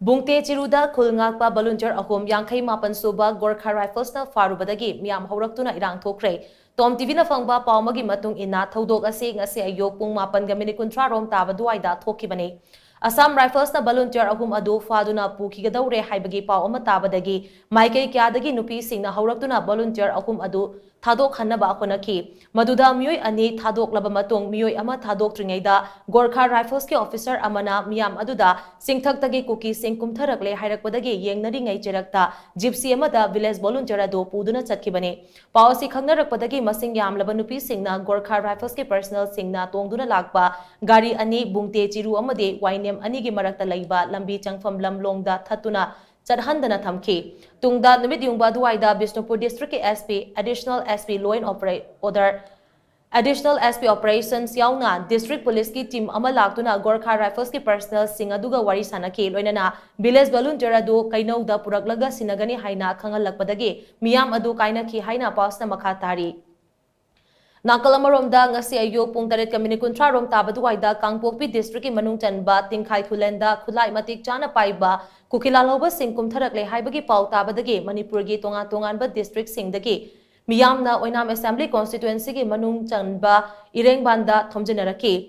Bungte Chiruda Khul Ngakpa Volunteer Ahum Yankai Mapan Shuba Gorkha Rifles na Pharubadagi Meeyam Houraktuna Irang Thokkhre TOMTV na fangba paumagi matung ina thodok ase ngasi ayok pung 8:13 rom taba duaida thokibani Assam Rifles na volunteer ahum adu faduna pukigadawre haibagi pau ama tabadagi maikai kyadagi nupi singna Houraktuna volunteer ahum adu thadok hanaba akonaki maduda mioi ani thadok laba matung mioi ama thadok tringaida Gorkha Rifles ke officer amana miyam aduda singthaktagi kuki singkum tharakle hairakpadagi yengnari ngai cherakta gypsy amada village volunteer adu puduna chatkibani pawsi khangnarakpadagi masing yamlaba nupi singna Gorkha Rifles ke personal singna tongduna lakpa gari ani bungte chiru amade wainem ani gi marakta laiba lambi changfam lamlongda thatuna Chadhandana Thamki. Tungda Numit Yungba Duaida Bishnupur District SP, Additional SP Law and Order, Additional SP Operations Yauna, District Police ki team Amalaktuna Gorkha Rifles ki personnel Singaduga Wari Sanaki, Loinana, Village Volunteer Adu, Kainauda Puraglaga Sinagani Haina, Kangalakpadagi, Meeyam Adu Kaina ki Haina Pasna Makatari. Nakalamaromda ngasi ayok pung 8:13 rom tabaduaida Kangpokpi District ki manung chanba Tingkhai Khulenda Khulai Matik Chana Paiba Kukilalhoba Singkum Tharakle Haibagi Pau tabadagi Manipuri gi tonga-tonganba district singdagi Meeyamna Oinam Assembly Constituency ki manung chanba Ireng Banda thomjinaraki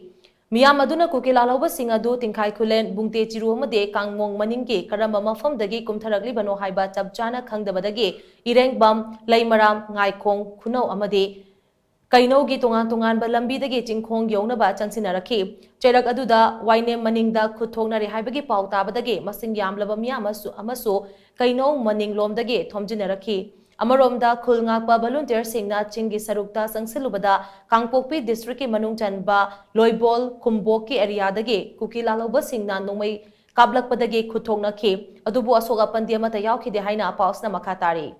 Meeyam aduna Kukilalhoba Singadu Tingkhai Khulen Bungte Chiru amade Kangmong Maningki Karamba mafamdagi kumtharakli bano haiba chapchana khangdabadagi Ireng Bam Laimaram Ngaikong Khunau amade Kainogi tongan-tongan balambidagi chingkhong yaunaba changsinaraki cherak aduda wainem maningda khutthongnari haibagi pau tabadagi masing yamlaba miyam amasu kaino maninglomdagi thomjinaraki amaromda Khul Ngakpa volunteer singna chingi sarukta sangsilubada Kangpokpi district ki manung chanba Loibol Khumbok ki area dagi Kukilalhoba singna nongmai kablakpadagi khutthongnaki adubu asoga pandi amata yaukhide haina pausna makatari